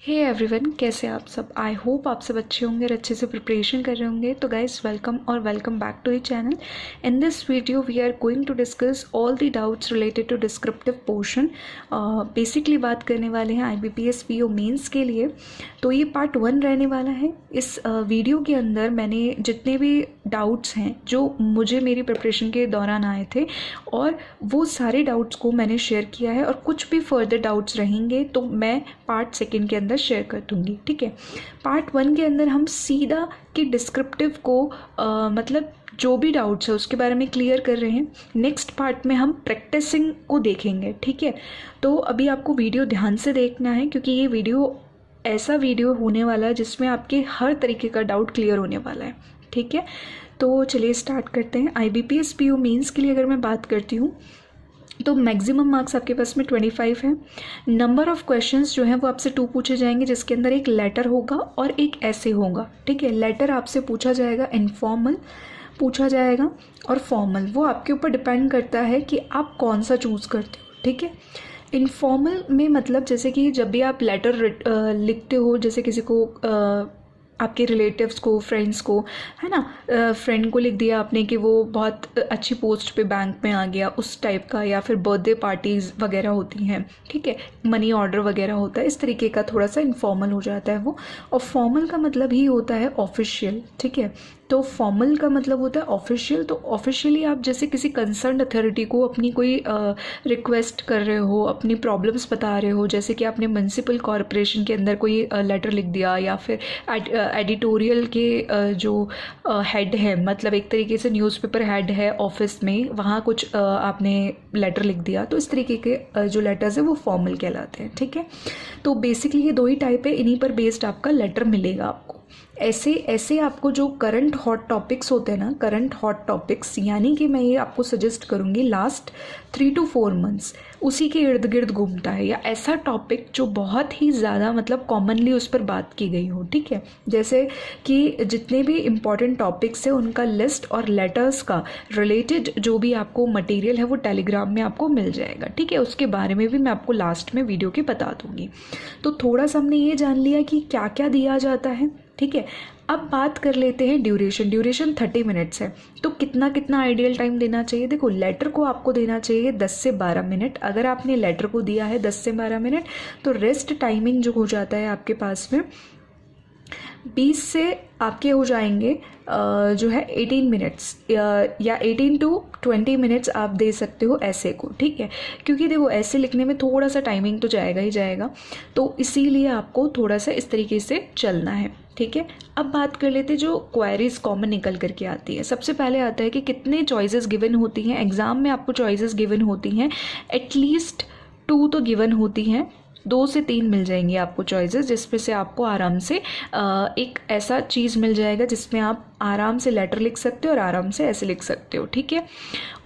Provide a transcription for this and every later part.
Hey everyone, कैसे आप सब। आई होप आप सब अच्छे होंगे और अच्छे से प्रिपरेशन कर रहे होंगे। तो गाइस, वेलकम और welcome back to the channel. In this video we are going to discuss all the doubts related to descriptive portion. Basically बात करने वाले हैं IBPS PO मेंस के लिए। तो ये पार्ट 1 रहने वाला है। इस वीडियो के अंदर मैंने जितने भी डाउट्स हैं जो मुझे मेरी प्रिपरेशन के दौरान आए थे, और वो सारे डाउट्स को मैंने शेयर किया है, और कुछ भी फर्दर डाउट्स रहेंगे तो मैं पार्ट 2 के अंदर शेयर कर दूंगी। ठीक है। पार्ट 1 के अंदर हम सीधा कि डिस्क्रिप्टिव को मतलब जो भी डाउट्स है उसके बारे में क्लियर कर रहे हैं। नेक्स्ट पार्ट में हम प्रैक्टिसिंग को देखेंगे। ठीक है। तो अभी आपको वीडियो ध्यान से देखना है, क्योंकि ये वीडियो ऐसा वीडियो होने वाला है जिसमें आपके हर तरीके का डाउट क्लियर होने वाला है। ठीक है। तो चलिए स्टार्ट करते हैं। IBPS PO मेंस के लिए अगर मैं बात करती हूँ तो मैक्सिमम मार्क्स आपके पास में 25 है। नंबर ऑफ़ क्वेश्चंस जो हैं वो आपसे 2 पूछे जाएंगे, जिसके अंदर एक लेटर होगा और एक ऐसे होगा। ठीक है। लेटर आपसे पूछा जाएगा, इनफॉर्मल पूछा जाएगा, और फॉर्मल वो आपके ऊपर डिपेंड करता है कि आप कौन सा चूज़ करते हो। ठीक है। इनफॉर्मल में मतलब जैसे कि जब भी आप लेटर लिखते हो, जैसे किसी को आपके रिलेटिव्स को, फ्रेंड्स को, है ना, फ्रेंड को लिख दिया आपने कि वो बहुत अच्छी पोस्ट पे बैंक में आ गया, उस टाइप का, या फिर बर्थडे पार्टीज़ वगैरह होती हैं। ठीक है। मनी ऑर्डर वगैरह होता है, इस तरीके का थोड़ा सा इनफॉर्मल हो जाता है वो। और फॉर्मल का मतलब ही होता है ऑफिशियल। ठीक है। तो फॉर्मल का मतलब होता है ऑफिशियल। तो ऑफिशियली आप जैसे किसी कंसर्न अथॉरिटी को अपनी कोई रिक्वेस्ट कर रहे हो, अपनी प्रॉब्लम्स बता रहे हो, जैसे कि आपने म्युनिसिपल कॉरपोरेशन के अंदर कोई लेटर लिख दिया, या फिर एडिटोरियल के जो हेड है, मतलब एक तरीके से न्यूज़पेपर हेड है ऑफिस में, वहाँ कुछ आपने लेटर लिख दिया, तो इस तरीके के जो लेटर्स हैं वो फॉर्मल कहलाते हैं। ठीक है। तो बेसिकली ये 2 ही टाइप है, इन्हीं पर बेस्ड आपका लेटर मिलेगा आपको। ऐसे आपको जो करंट हॉट टॉपिक्स होते हैं ना, करंट हॉट टॉपिक्स, यानी कि मैं ये आपको सजेस्ट करूँगी लास्ट 3 to 4 मंथ्स उसी के इर्द गिर्द घूमता है, या ऐसा टॉपिक जो बहुत ही ज़्यादा मतलब कॉमनली उस पर बात की गई हो। ठीक है। जैसे कि जितने भी इम्पॉर्टेंट टॉपिक्स हैं उनका लिस्ट और लेटर्स का रिलेटेड जो भी आपको मटेरियल है वो टेलीग्राम में आपको मिल जाएगा। ठीक है। उसके बारे में भी मैं आपको लास्ट में वीडियो के बता दूँगी। तो थोड़ा सा हमने ये जान लिया कि क्या क्या दिया जाता है। ठीक है। अब बात कर लेते हैं ड्यूरेशन 30 मिनट्स है। तो कितना कितना आइडियल टाइम देना चाहिए। देखो, लेटर को आपको देना चाहिए 10 से 12 मिनट। अगर आपने लेटर को दिया है 10 से 12 मिनट, तो रेस्ट टाइमिंग जो हो जाता है आपके पास में 20 से आपके हो जाएंगे जो है 18 मिनट्स, या 18 to 20 मिनट्स आप दे सकते हो ऐसे को। ठीक है। क्योंकि देखो, ऐसे लिखने में थोड़ा सा टाइमिंग तो जाएगा ही जाएगा, तो इसीलिए आपको थोड़ा सा इस तरीके से चलना है। ठीक है। अब बात कर लेते हैं जो क्वेरीज कॉमन निकल करके आती है। सबसे पहले आता है कि कितने चॉइसेस गिवन होती हैं एग्ज़ाम में। आपको चॉइसेस गिवन होती हैं, एटलीस्ट 2 तो गिवन होती हैं, 2 से 3 मिल जाएंगी आपको चॉइसेस, जिसमें से आपको आराम से एक ऐसा चीज़ मिल जाएगा जिसमें आप आराम से लेटर लिख सकते हो और आराम से ऐसे लिख सकते हो। ठीक है।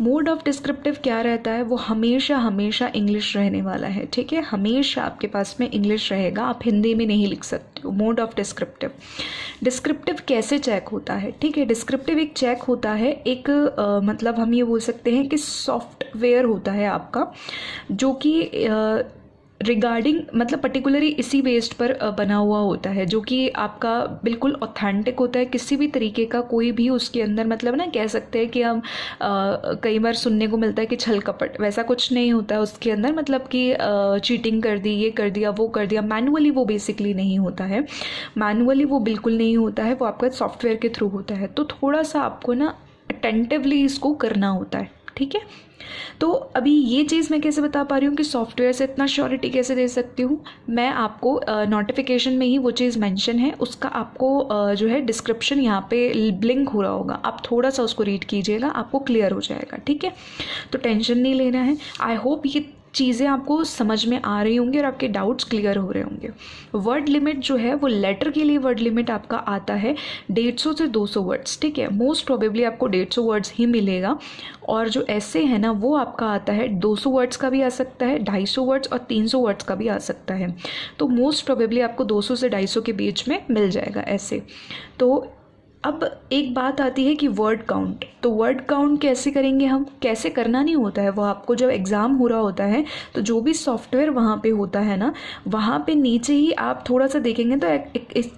मोड ऑफ डिस्क्रिप्टिव क्या रहता है, वो हमेशा इंग्लिश रहने वाला है। ठीक है। हमेशा आपके पास में इंग्लिश रहेगा, आप हिंदी में नहीं लिख सकते हो। मोड ऑफ डिस्क्रिप्टिव कैसे चेक होता है। ठीक है। डिस्क्रिप्टिव एक चेक होता है, एक मतलब हम ये बोल सकते हैं कि सॉफ्टवेयर होता है आपका, जो कि रिगार्डिंग मतलब पर्टिकुलरली इसी बेस्ड पर बना हुआ होता है, जो कि आपका बिल्कुल ऑथेंटिक होता है। किसी भी तरीके का कोई भी उसके अंदर मतलब ना कह सकते हैं कि हम कई बार सुनने को मिलता है कि छल कपट, वैसा कुछ नहीं होता है उसके अंदर, मतलब कि चीटिंग कर दी, ये कर दिया, वो कर दिया। मैनुअली वो बेसिकली नहीं होता है, मैनुअली वो बिल्कुल नहीं होता है, वो आपका सॉफ्टवेयर के थ्रू होता है। तो थोड़ा सा आपको ना अटेंटिवली इसको करना होता है। ठीक है। तो अभी ये चीज़ मैं कैसे बता पा रही हूँ कि सॉफ्टवेयर से इतना श्योरिटी कैसे दे सकती हूँ, मैं आपको नोटिफिकेशन में ही वो चीज़ मेंशन है, उसका आपको जो है डिस्क्रिप्शन यहाँ पे ब्लिंक हो रहा होगा, आप थोड़ा सा उसको रीड कीजिएगा, आपको क्लियर हो जाएगा। ठीक है। तो टेंशन नहीं लेना है। आई होप ये चीज़ें आपको समझ में आ रही होंगी और आपके डाउट्स क्लियर हो रहे होंगे। वर्ड लिमिट जो है वो लेटर के लिए वर्ड लिमिट आपका आता है 150 से 200 वर्ड्स। ठीक है। मोस्ट प्रोबेबली आपको 150 वर्ड्स ही मिलेगा, और जो ऐसे है ना वो आपका आता है 200 वर्ड्स का भी आ सकता है, 250 वर्ड्स और 300 वर्ड्स का भी आ सकता है। तो मोस्ट प्रोबेबली आपको 200 से 250 के बीच में मिल जाएगा ऐसे। तो अब एक बात आती है कि वर्ड काउंट, तो वर्ड काउंट कैसे करेंगे हम, कैसे करना नहीं होता है वो आपको जब एग्ज़ाम हो रहा होता है तो जो भी सॉफ्टवेयर वहाँ पे होता है ना, वहाँ पे नीचे ही आप थोड़ा सा देखेंगे तो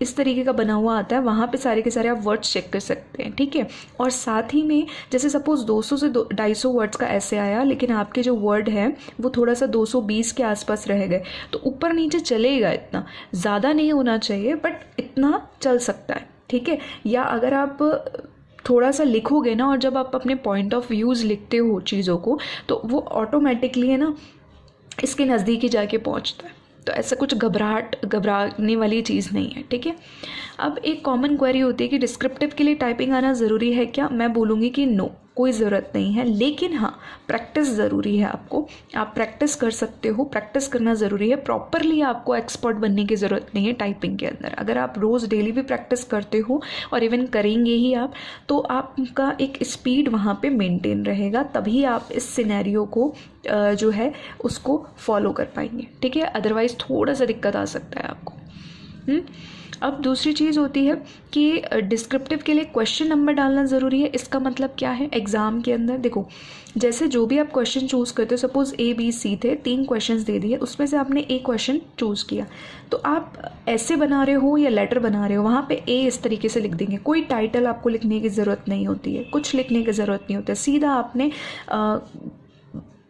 इस तरीके का बना हुआ आता है, वहाँ पे सारे के सारे आप वर्ड्स चेक कर सकते हैं, ठीक है। और साथ ही में जैसे सपोज़ 200 से 250 वर्ड्स का ऐसे आया, लेकिन आपके जो वर्ड है वो थोड़ा सा 220 के आसपास रह गए, तो ऊपर नीचे चलेगा, इतना ज़्यादा नहीं होना चाहिए बट इतना चल सकता है, ठीक है। या अगर आप थोड़ा सा लिखोगे ना और जब आप अपने पॉइंट ऑफ व्यूज़ लिखते हो चीज़ों को तो वो ऑटोमेटिकली है ना इसके नज़दीक ही जाके पहुंचता है, तो ऐसा कुछ घबराने वाली चीज़ नहीं है, ठीक है। अब एक कॉमन क्वेरी होती है कि डिस्क्रिप्टिव के लिए टाइपिंग आना ज़रूरी है क्या, मैं बोलूँगी कि नो, कोई ज़रूरत नहीं है, लेकिन हाँ प्रैक्टिस ज़रूरी है आपको, आप प्रैक्टिस कर सकते हो, प्रैक्टिस करना ज़रूरी है। प्रॉपरली आपको एक्सपर्ट बनने की ज़रूरत नहीं है टाइपिंग के अंदर, अगर आप रोज़ डेली भी प्रैक्टिस करते हो और इवन करेंगे ही आप, तो आपका एक स्पीड वहाँ पे मेंटेन रहेगा, तभी आप इस सिनेरियो को जो है उसको फॉलो कर पाएंगे, ठीक है। अदरवाइज़ थोड़ा सा दिक्कत आ सकता है आपको। अब दूसरी चीज़ होती है कि डिस्क्रिप्टिव के लिए क्वेश्चन नंबर डालना ज़रूरी है। इसका मतलब क्या है, एग्ज़ाम के अंदर देखो जैसे जो भी आप क्वेश्चन चूज़ करते हो, सपोज़ ABC थे, 3 क्वेश्चंस दे दिए, उसमें से आपने एक क्वेश्चन चूज़ किया, तो आप ऐसे बना रहे हो या लेटर बना रहे हो, वहाँ पे A इस तरीके से लिख देंगे, कोई टाइटल आपको लिखने की ज़रूरत नहीं होती है, कुछ लिखने की ज़रूरत नहीं होती है, सीधा आपने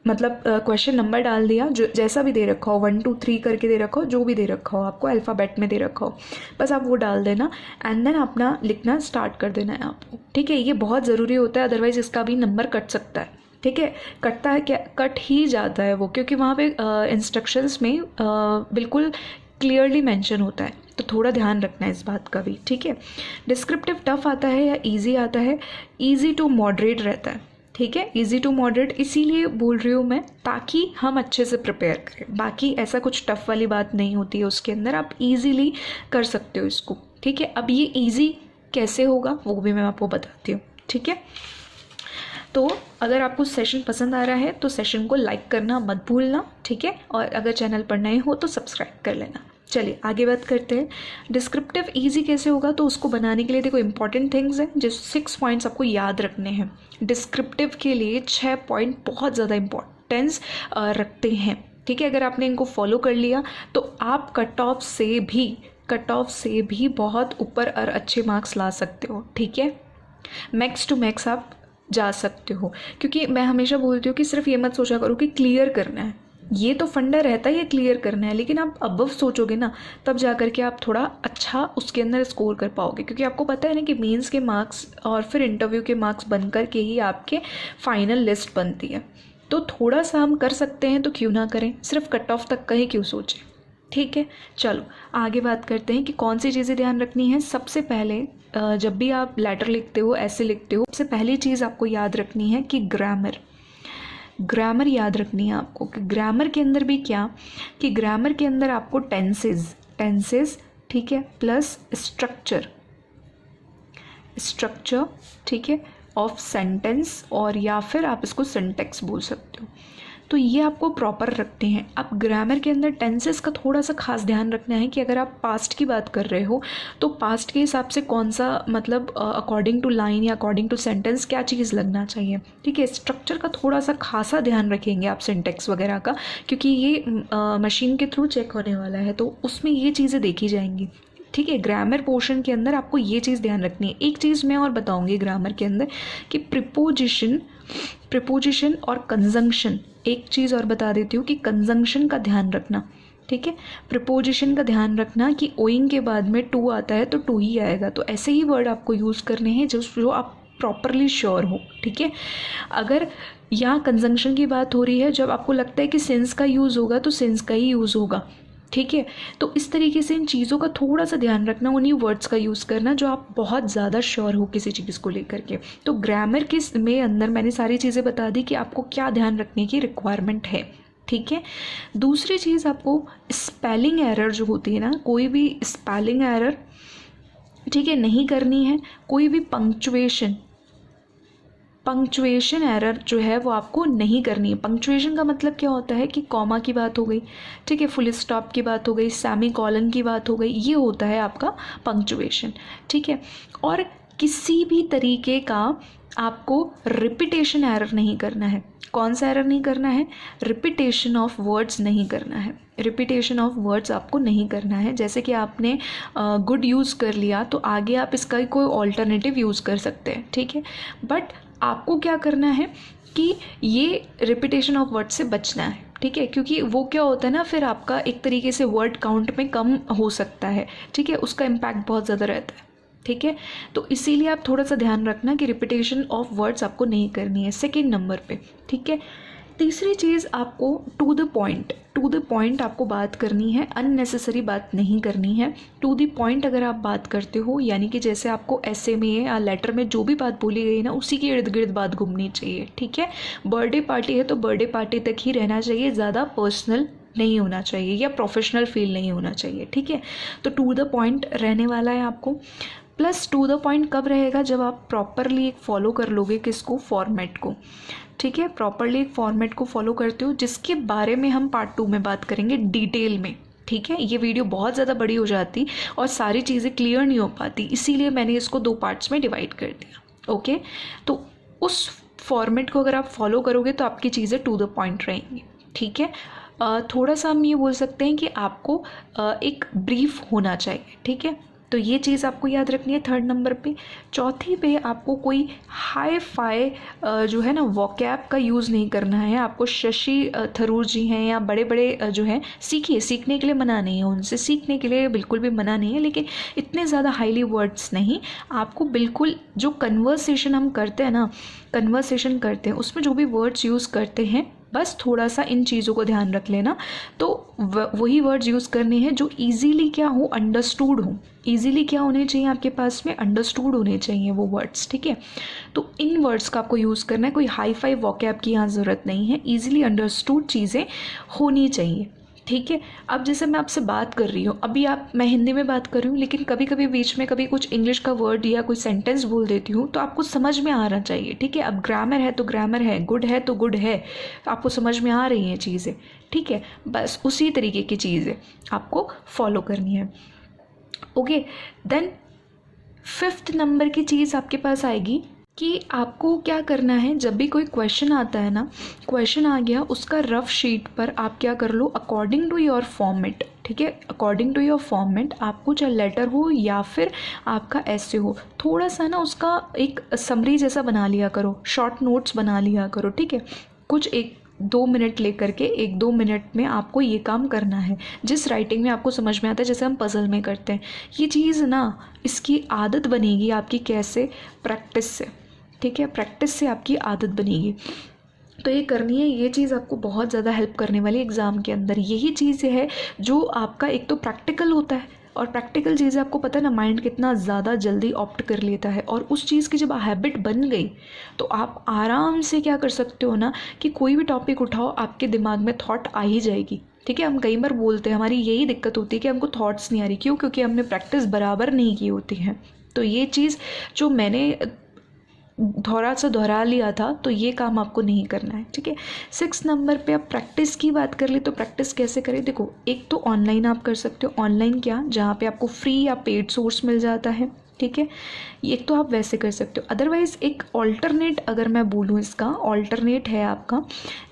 मतलब क्वेश्चन नंबर डाल दिया, जो जैसा भी दे रखा हो, 1 2 3 करके दे रखा हो, जो भी दे रखा हो आपको अल्फ़ाबेट में दे रखा हो, बस आप वो डाल देना एंड देन अपना लिखना स्टार्ट कर देना है आपको, ठीक है। ये बहुत ज़रूरी होता है, अदरवाइज़ इसका भी नंबर कट सकता है, ठीक है। कटता है क्या, कट ही जाता है वो, क्योंकि वहाँ पे इंस्ट्रक्शंस में बिल्कुल क्लियरली मेंशन होता है, तो थोड़ा ध्यान रखना है इस बात का भी, ठीक है। डिस्क्रिप्टिव टफ आता है या ईजी आता है, ईजी टू मॉडरेट रहता है, ठीक है, इजी टू मॉडरेट इसीलिए बोल रही हूँ मैं ताकि हम अच्छे से प्रिपेयर करें, बाकी ऐसा कुछ टफ वाली बात नहीं होती है उसके अंदर, आप इजीली कर सकते हो इसको, ठीक है। अब ये इजी कैसे होगा वो भी मैं आपको बताती हूँ, ठीक है। तो अगर आपको सेशन पसंद आ रहा है तो सेशन को लाइक करना मत भूलना, ठीक है, और अगर चैनल पर नए हो तो सब्सक्राइब कर लेना। चलिए आगे बात करते हैं, डिस्क्रिप्टिव इजी कैसे होगा, तो उसको बनाने के लिए देखो इंपॉर्टेंट थिंग्स हैं, जो 6 पॉइंट्स आपको याद रखने हैं। डिस्क्रिप्टिव के लिए 6 पॉइंट बहुत ज़्यादा इंपॉर्टेंस रखते हैं, ठीक है। अगर आपने इनको फॉलो कर लिया तो आप कट ऑफ से भी बहुत ऊपर और अच्छे मार्क्स ला सकते हो, ठीक है। मैक्स टू मैक्स आप जा सकते हो, क्योंकि मैं हमेशा बोलती हूँ कि सिर्फ ये मत सोचा करो कि क्लियर करना है, ये तो फंडा रहता है ये क्लियर करना है, लेकिन आप अबव सोचोगे ना तब जा कर के आप थोड़ा अच्छा उसके अंदर स्कोर कर पाओगे, क्योंकि आपको पता है ना कि मेंस के मार्क्स और फिर इंटरव्यू के मार्क्स बन कर के ही आपके फाइनल लिस्ट बनती है, तो थोड़ा सा हम कर सकते हैं तो क्यों ना करें, सिर्फ कट ऑफ तक का ही क्यों सोचें, ठीक है। चलो आगे बात करते हैं कि कौन सी चीज़ें ध्यान रखनी है। सबसे पहले जब भी आप लेटर लिखते हो, ऐसे लिखते हो, सबसे पहली चीज़ आपको याद रखनी है कि ग्रामर याद रखनी है आपको, कि ग्रामर के अंदर भी क्या, कि ग्रामर के अंदर आपको टेंसेस, ठीक है, प्लस स्ट्रक्चर, ठीक है, ऑफ सेंटेंस, और या फिर आप इसको सिंटेक्स बोल सकते हो, तो ये आपको प्रॉपर रखते हैं। अब ग्रामर के अंदर टेंसेस का थोड़ा सा खास ध्यान रखना है कि अगर आप पास्ट की बात कर रहे हो तो पास्ट के हिसाब से कौन सा मतलब अकॉर्डिंग टू लाइन या अकॉर्डिंग टू सेंटेंस क्या चीज़ लगना चाहिए, ठीक है। स्ट्रक्चर का थोड़ा सा खासा ध्यान रखेंगे आप, सिंटेक्स वगैरह का, क्योंकि ये मशीन के थ्रू चेक होने वाला है, तो उसमें ये चीज़ें देखी जाएंगी, ठीक है। ग्रामर पोर्शन के अंदर आपको ये चीज़ ध्यान रखनी है। एक चीज़ मैं और बताऊंगी ग्रामर के अंदर कि प्रिपोजिशन और कंजंक्शन, एक चीज़ और बता देती हूँ कि कंजंक्शन का ध्यान रखना, ठीक है। प्रिपोजिशन का ध्यान रखना कि ओइंग के बाद में टू आता है तो टू ही आएगा, तो ऐसे ही वर्ड आपको यूज़ करने हैं जो आप प्रॉपरली श्योर हो, ठीक है। अगर यहाँ कंजंक्शन की बात हो रही है, जब आपको लगता है कि सिंस का यूज़ होगा तो सिंस का ही यूज़ होगा, ठीक है। तो इस तरीके से इन चीज़ों का थोड़ा सा ध्यान रखना, उन्हीं वर्ड्स का यूज़ करना जो आप बहुत ज़्यादा श्योर हो किसी चीज़ को लेकर के। तो ग्रामर के में अंदर मैंने सारी चीज़ें बता दी कि आपको क्या ध्यान रखने की रिक्वायरमेंट है, ठीक है। दूसरी चीज़ आपको स्पेलिंग एरर जो होती है ना, कोई भी स्पेलिंग एरर, ठीक है, नहीं करनी है। कोई भी पंक्चुएशन एरर जो है वो आपको नहीं करनी है। पंक्चुएशन का मतलब क्या होता है कि कॉमा की बात हो गई, ठीक है, फुल स्टॉप की बात हो गई, सेमी कॉलन की बात हो गई, ये होता है आपका पंक्चुएशन, ठीक है। और किसी भी तरीके का आपको रिपीटेशन एरर नहीं करना है। कौन सा एरर नहीं करना है? रिपीटेशन ऑफ वर्ड्स नहीं करना है। रिपीटेशन ऑफ वर्ड्स आपको नहीं करना है। जैसे कि आपने गुड यूज़ कर लिया तो आगे आप इसका कोई ऑल्टरनेटिव यूज़ कर सकते हैं, ठीक है। बट आपको क्या करना है कि ये रिपीटेशन ऑफ वर्ड से बचना है, ठीक है, क्योंकि वो क्या होता है ना, फिर आपका एक तरीके से वर्ड काउंट में कम हो सकता है, ठीक है, उसका इम्पैक्ट बहुत ज़्यादा रहता है, ठीक है। तो इसीलिए आप थोड़ा सा ध्यान रखना कि रिपीटेशन ऑफ वर्ड्स आपको नहीं करनी है सेकेंड नंबर पे, ठीक है। तीसरी चीज़, आपको टू द पॉइंट आपको बात करनी है, अननेसेसरी बात नहीं करनी है। टू द पॉइंट अगर आप बात करते हो, यानी कि जैसे आपको ऐसे में या लेटर में जो भी बात बोली गई ना, उसी के इर्द गिर्द बात घूमनी चाहिए, ठीक है। बर्थडे पार्टी है तो बर्थडे पार्टी तक ही रहना चाहिए, ज़्यादा पर्सनल नहीं होना चाहिए या प्रोफेशनल फील नहीं होना चाहिए, ठीक है। तो टू द पॉइंट रहने वाला है आपको। प्लस टू द पॉइंट कब रहेगा? जब आप प्रॉपरली एक फॉलो कर लोगे किसको? फॉर्मेट को, ठीक है। प्रॉपरली एक फॉर्मेट को फॉलो करते हो, जिसके बारे में हम पार्ट 2 में बात करेंगे डिटेल में, ठीक है। ये वीडियो बहुत ज़्यादा बड़ी हो जाती और सारी चीज़ें क्लियर नहीं हो पाती, इसीलिए मैंने इसको 2 पार्ट्स में डिवाइड कर दिया, ओके। तो उस फॉर्मेट को अगर आप फॉलो करोगे तो आपकी चीज़ें टू द पॉइंट रहेंगी, ठीक है। थोड़ा सा हम ये बोल सकते हैं कि आपको एक ब्रीफ होना चाहिए, ठीक है। तो ये चीज़ आपको याद रखनी है थर्ड नंबर पे। चौथी पे आपको कोई हाई फाई जो है ना वोकैब का यूज़ नहीं करना है। आपको शशि थरूर जी हैं या बड़े बड़े जो हैं, सीखने के लिए मना नहीं है, उनसे सीखने के लिए बिल्कुल भी मना नहीं है, लेकिन इतने ज़्यादा हाईली वर्ड्स नहीं। आपको बिल्कुल जो कन्वर्सेशन हम करते हैं ना, कन्वर्सेशन करते हैं उसमें जो भी वर्ड्स यूज़ करते हैं, बस थोड़ा सा इन चीज़ों को ध्यान रख लेना। तो वही वर्ड्स यूज़ करने हैं जो इजीली क्या हो, अंडरस्टूड हो। इजीली क्या होने चाहिए आपके पास में? अंडरस्टूड होने चाहिए वो वर्ड्स, ठीक है। तो इन वर्ड्स का आपको यूज़ करना है, कोई हाई फाई वोकैब की यहाँ ज़रूरत नहीं है, इजीली अंडरस्टूड चीज़ें होनी चाहिए, ठीक है। अब जैसे मैं आपसे बात कर रही हूँ, अभी मैं हिंदी में बात कर रही हूँ, लेकिन कभी कभी बीच में कभी कुछ इंग्लिश का वर्ड या कोई सेंटेंस बोल देती हूँ, तो आपको समझ में आना चाहिए, ठीक है। अब ग्रामर है तो ग्रामर है, गुड है तो गुड है, आपको समझ में आ रही हैं चीज़ें, ठीक है। बस उसी तरीके की चीज़ें आपको फॉलो करनी है, ओके। देन 5th नंबर की चीज़ आपके पास आएगी कि आपको क्या करना है। जब भी कोई क्वेश्चन आता है ना, क्वेश्चन आ गया, उसका रफ शीट पर आप क्या कर लो, अकॉर्डिंग टू योर फॉर्मेट, ठीक है, अकॉर्डिंग टू योर फॉर्मेट आपको चाहे लेटर हो या फिर आपका ऐसे हो, थोड़ा सा ना उसका एक समरी जैसा बना लिया करो, शॉर्ट नोट्स बना लिया करो, ठीक है। कुछ 1-2 मिनट लेकर के 1-2 मिनट में आपको ये काम करना है, जिस राइटिंग में आपको समझ में आता है, जैसे हम पज़ल में करते हैं। ये चीज़ ना, इसकी आदत बनेगी आपकी कैसे? प्रैक्टिस से, ठीक है। प्रैक्टिस से आपकी आदत बनेगी, तो ये करनी है। ये चीज़ आपको बहुत ज़्यादा हेल्प करने वाली एग्ज़ाम के अंदर। यही चीज़ है जो आपका एक तो प्रैक्टिकल होता है, और प्रैक्टिकल चीज़ें आपको पता है ना, माइंड कितना ज़्यादा जल्दी ऑप्ट कर लेता है, और उस चीज़ की जब हैबिट बन गई तो आप आराम से क्या कर सकते हो ना, कि कोई भी टॉपिक उठाओ आपके दिमाग में थॉट आ ही जाएगी, ठीक है। हम कई बार बोलते हैं, हमारी यही दिक्कत होती है कि हमको थॉट्स नहीं आ रही, क्यों? क्योंकि हमने प्रैक्टिस बराबर नहीं की होती है। तो ये चीज़ जो मैंने थोड़ा सा दोहरा लिया था, तो ये काम आपको नहीं करना है, ठीक है। 6 नंबर पे आप प्रैक्टिस की बात कर ले, तो प्रैक्टिस कैसे करें? देखो, एक तो ऑनलाइन आप कर सकते हो। ऑनलाइन क्या? जहाँ पे आपको फ्री या पेड सोर्स मिल जाता है, ठीक है। एक तो आप वैसे कर सकते हो। अदरवाइज़ एक ऑल्टरनेट अगर मैं बोलूँ, इसका ऑल्टरनेट है आपका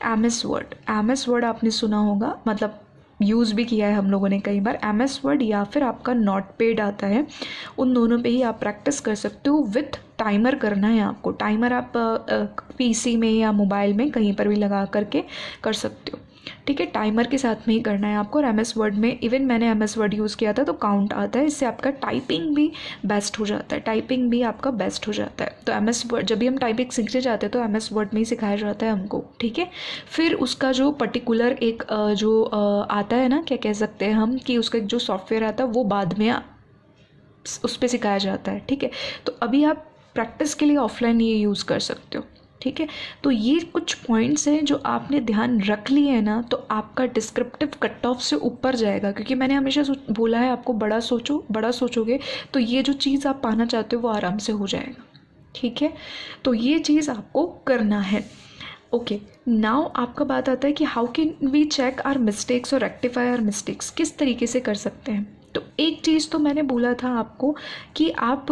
MS वर्ड। MS वर्ड आपने सुना होगा, मतलब यूज़ भी किया है हम लोगों ने कई बार। MS वर्ड या फिर आपका नोटपैड आता है, उन दोनों पे ही आप प्रैक्टिस कर सकते हो। विथ टाइमर करना है आपको। टाइमर आप PC में या मोबाइल में कहीं पर भी लगा करके कर सकते हो, ठीक है। टाइमर के साथ में ही करना है आपको। और MS वर्ड में इवन मैंने MS वर्ड यूज़ किया था तो काउंट आता है, इससे आपका टाइपिंग भी बेस्ट हो जाता है, टाइपिंग भी आपका बेस्ट हो जाता है। तो MS वर्ड जब भी हम टाइपिंग सीखने जाते हैं तो MS वर्ड में ही सिखाया जाता है हमको, ठीक है। फिर उसका जो पर्टिकुलर एक जो आता है ना, क्या कह सकते हैं हम, कि उसका एक जो सॉफ्टवेयर आता है वो बाद में उस पर सिखाया जाता है, ठीक है। तो अभी आप प्रैक्टिस के लिए ऑफलाइन ये यूज़ कर सकते हो, ठीक है। तो ये कुछ पॉइंट्स हैं जो आपने ध्यान रख लिए हैं ना, तो आपका डिस्क्रिप्टिव कट ऑफ से ऊपर जाएगा। क्योंकि मैंने हमेशा बोला है आपको, बड़ा सोचो, बड़ा सोचोगे तो ये जो चीज़ आप पाना चाहते हो वो आराम से हो जाएगा, ठीक है। तो ये चीज़ आपको करना है, ओके। नाउ आपका बात आता है कि how can we check our mistakes और रेक्टिफाई आवर मिस्टेक्स, किस तरीके से कर सकते हैं। तो एक चीज़ तो मैंने बोला था आपको कि आप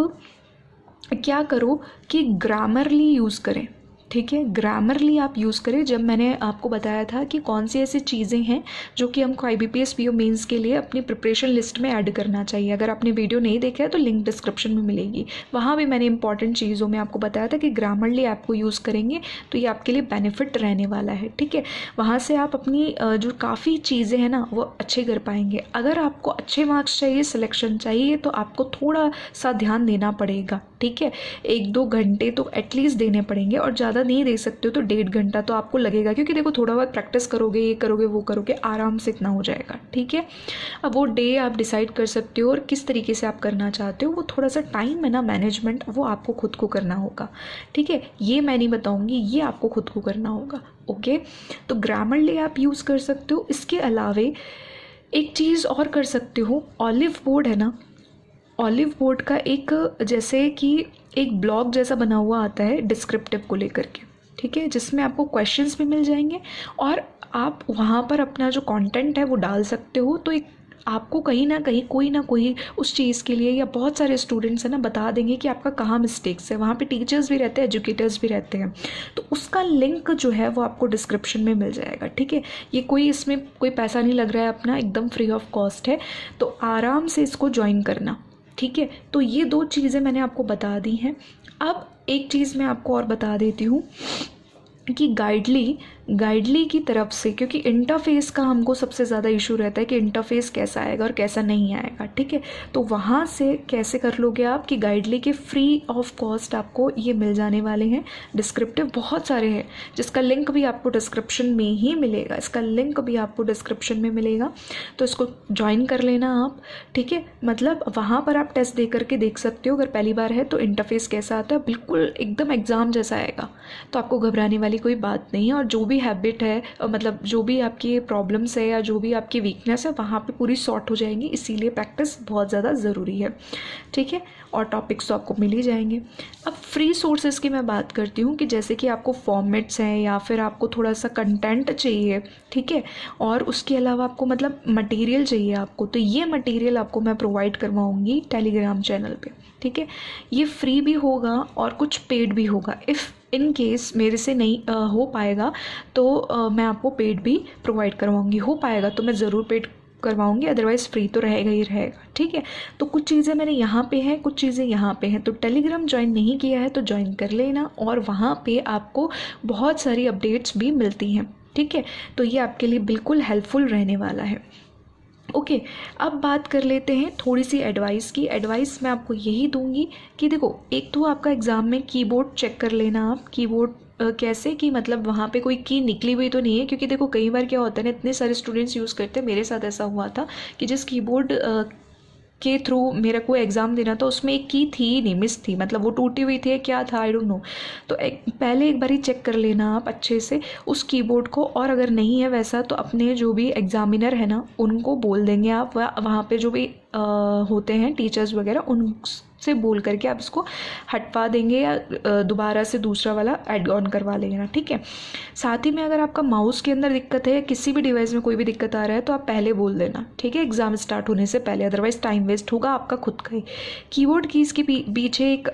क्या करो कि ग्रामरली यूज़ करें, ठीक है, ग्रामरली आप यूज़ करें। जब मैंने आपको बताया था कि कौन सी ऐसी चीज़ें हैं जो कि हमको IBPS PO मेंस के लिए अपनी प्रिपरेशन लिस्ट में ऐड करना चाहिए। अगर आपने वीडियो नहीं देखा है तो लिंक डिस्क्रिप्शन में मिलेगी, वहाँ भी मैंने इंपॉर्टेंट चीज़ों में आपको बताया था कि ग्रामरली आपको यूज़ करेंगे तो ये आपके लिए बेनिफिट रहने वाला है, ठीक है। वहाँ से आप अपनी जो काफ़ी चीज़ें हैं ना वो अच्छे कर पाएंगे। अगर आपको अच्छे मार्क्स चाहिए, सिलेक्शन चाहिए, तो आपको थोड़ा सा ध्यान देना पड़ेगा, ठीक है। 1-2 घंटे तो एटलीस्ट देने पड़ेंगे, और ज़्यादा नहीं दे सकते हो तो 1.5 घंटा तो आपको लगेगा, क्योंकि देखो थोड़ा बहुत प्रैक्टिस करोगे, ये करोगे वो करोगे, आराम से इतना हो जाएगा, ठीक है। अब वो डे आप डिसाइड कर सकते हो और किस तरीके से आप करना चाहते हो, वो थोड़ा सा टाइम है ना मैनेजमेंट, वो आपको खुद को करना होगा, ठीक है। ये मैं नहीं बताऊँगी, ये आपको खुद को करना होगा, ओके। तो ग्रामरली आप यूज़ कर सकते हो। इसके अलावे एक चीज़ और कर सकते हो, ऑलिव बोर्ड है ना, ऑलिव बोर्ड का एक जैसे कि एक ब्लॉग जैसा बना हुआ आता है डिस्क्रिप्टिव को लेकर के, ठीक है, जिसमें आपको क्वेश्चंस भी मिल जाएंगे और आप वहाँ पर अपना जो कंटेंट है वो डाल सकते हो। तो एक आपको कहीं ना कोई उस चीज़ के लिए, या बहुत सारे स्टूडेंट्स हैं ना बता देंगे कि आपका कहाँ मिस्टेक्स है। वहाँ पे टीचर्स भी रहते हैं, एजुकेटर्स भी रहते हैं, तो उसका लिंक जो है वो आपको डिस्क्रिप्शन में मिल जाएगा, ठीक है। ये कोई, इसमें कोई पैसा नहीं लग रहा है, अपना एकदम फ्री ऑफ कॉस्ट है, तो आराम से इसको ज्वाइन करना, ठीक है। तो ये 2 चीज़ें मैंने आपको बता दी हैं। अब एक चीज़ मैं आपको और बता देती हूँ कि गाइडली की तरफ से, क्योंकि इंटरफेस का हमको सबसे ज़्यादा इशू रहता है कि इंटरफेस कैसा आएगा और कैसा नहीं आएगा, ठीक है। तो वहाँ से कैसे कर लोगे आप कि गाइडली के फ्री ऑफ कॉस्ट आपको ये मिल जाने वाले हैं डिस्क्रिप्टिव, बहुत सारे हैं, जिसका लिंक भी आपको डिस्क्रिप्शन में ही मिलेगा, इसका लिंक भी आपको डिस्क्रिप्शन में मिलेगा। तो इसको ज्वाइन कर लेना आप, ठीक है। मतलब वहाँ पर आप टेस्ट दे करके देख सकते हो, अगर पहली बार है तो इंटरफेस कैसा आता है, बिल्कुल एकदम एग्ज़ाम जैसा आएगा, तो आपको घबराने वाली कोई बात नहीं है। और जो भी हैबिट है, मतलब जो भी आपकी प्रॉब्लम्स है या जो भी आपकी वीकनेस है, वहाँ पे पूरी सॉर्ट हो जाएंगी। इसीलिए प्रैक्टिस बहुत ज़्यादा ज़रूरी है, ठीक है। और टॉपिक्स तो आपको मिल ही जाएंगे। अब फ्री सोर्सेज की मैं बात करती हूँ कि जैसे कि आपको फॉर्मेट्स हैं या फिर आपको थोड़ा सा कंटेंट चाहिए, ठीक है, और उसके अलावा आपको मतलब मटेरियल चाहिए आपको, तो ये मटेरियल आपको मैं प्रोवाइड करवाऊँगी टेलीग्राम चैनल पे, ठीक है। ये फ्री भी होगा और कुछ पेड भी होगा। इफ़ इन केस मेरे से नहीं हो पाएगा तो मैं आपको पेड भी प्रोवाइड करवाऊँगी। हो पाएगा तो मैं ज़रूर पेड करवाऊँगी, अदरवाइज़ फ्री तो रहेगा ही रहेगा, ठीक है। तो कुछ चीज़ें मैंने यहाँ पे हैं, कुछ चीज़ें यहाँ पे हैं। तो टेलीग्राम ज्वाइन नहीं किया है तो ज्वाइन कर लेना, और वहाँ पे आपको बहुत सारी अपडेट्स भी मिलती हैं, ठीक है। तो ये आपके लिए बिल्कुल हेल्पफुल रहने वाला है, ओके। अब बात कर लेते हैं थोड़ी सी एडवाइस की। एडवाइस मैं आपको यही दूंगी कि देखो, एक तो आपका एग्ज़ाम में कीबोर्ड चेक कर लेना आप। कीबोर्ड कैसे कि मतलब वहाँ पे कोई की निकली हुई तो नहीं है, क्योंकि देखो कई बार क्या होता है ना, इतने सारे स्टूडेंट्स यूज़ करते हैं, मेरे साथ ऐसा हुआ था कि जिस कीबोर्ड के थ्रू मेरा कोई एग्ज़ाम देना था उसमें एक की थी ही नहीं, मिस थी, मतलब वो टूटी हुई थी, क्या था आई डोंट नो। तो पहले एक बार ही चेक कर लेना आप अच्छे से उस कीबोर्ड को, और अगर नहीं है वैसा तो अपने जो भी एग्ज़ामिनर है ना उनको बोल देंगे आप, वहाँ पे जो भी होते हैं टीचर्स वगैरह, उनसे बोल करके आप इसको हटवा देंगे या दोबारा से दूसरा वाला ऐड ऑन करवा लेंगे ना, ठीक है। साथ ही में अगर आपका माउस के अंदर दिक्कत है या किसी भी डिवाइस में कोई भी दिक्कत आ रहा है तो आप पहले बोल देना, ठीक है, एग्ज़ाम स्टार्ट होने से पहले, अदरवाइज़ टाइम वेस्ट होगा आपका खुद का ही। कीबोर्ड कीज़ के पीछे एक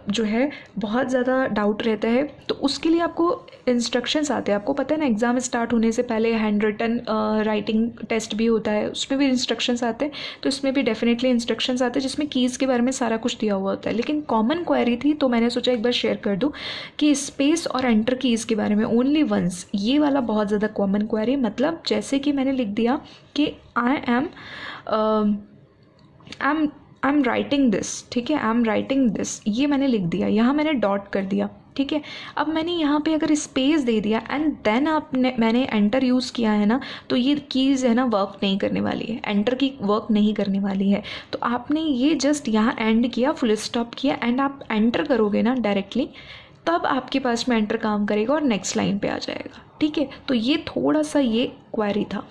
जो है बहुत ज़्यादा डाउट रहता है, तो उसके लिए आपको इंस्ट्रक्शंस आते हैं। आपको पता है ना, एग्ज़ाम स्टार्ट होने से पहले हैंड रिटन राइटिंग टेस्ट भी होता है, उसमें भी इंस्ट्रक्शंस आते हैं। तो इसमें भी डेफिनेटली इंस्ट्रक्शंस आते हैं जिसमें कीज़ के बारे में सारा कुछ दिया हुआ होता है। लेकिन कॉमन क्वेरी थी तो मैंने सोचा एक बार शेयर कर दूं कि स्पेस और एंटर कीज़ के बारे में ओनली वंस, ये वाला बहुत ज़्यादा कॉमन क्वेरी। मतलब जैसे कि मैंने लिख दिया कि आई एम राइटिंग दिस, ठीक है, आई एम राइटिंग दिस, ये मैंने लिख दिया, यहाँ मैंने डॉट कर दिया, ठीक है। अब मैंने यहाँ पे अगर स्पेस दे दिया एंड देन मैंने एंटर यूज़ किया है ना, तो ये कीज़ है ना वर्क नहीं करने वाली है, एंटर की वर्क नहीं करने वाली है। तो आपने ये जस्ट यहाँ एंड किया, फुल स्टॉप किया, एंड आप एंटर करोगे ना डायरेक्टली, तब आपके पास में एंटर काम करेगा और नेक्स्ट लाइन पे आ जाएगा, ठीक है। तो ये थोड़ा सा ये क्वेरी था।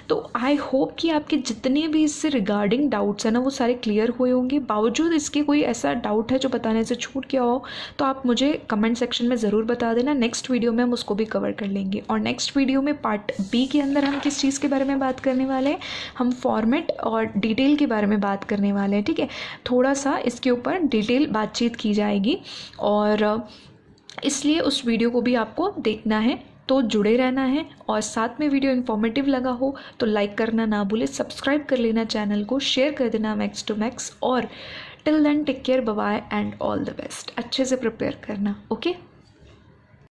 तो आई होप कि आपके जितने भी इससे रिगार्डिंग डाउट्स हैं ना वो सारे क्लियर हुए होंगे। बावजूद इसके कोई ऐसा डाउट है जो बताने से छूट गया हो तो आप मुझे कमेंट सेक्शन में ज़रूर बता देना। नेक्स्ट वीडियो में हम उसको भी कवर कर लेंगे। और नेक्स्ट वीडियो में पार्ट बी के अंदर हम किस चीज़ के बारे में बात करने वाले हैं, हम फॉर्मेट और डिटेल के बारे में बात करने वाले हैं, ठीक है। थोड़ा सा इसके ऊपर डिटेल बातचीत की जाएगी और इसलिए उस वीडियो को भी आपको देखना है, तो जुड़े रहना है। और साथ में वीडियो इन्फॉर्मेटिव लगा हो तो लाइक करना ना भूलें, सब्सक्राइब कर लेना चैनल को, शेयर कर देना मैक्स टू मैक्स। और till then take care, bye bye and all the best. अच्छे से प्रिपेयर करना, ओके।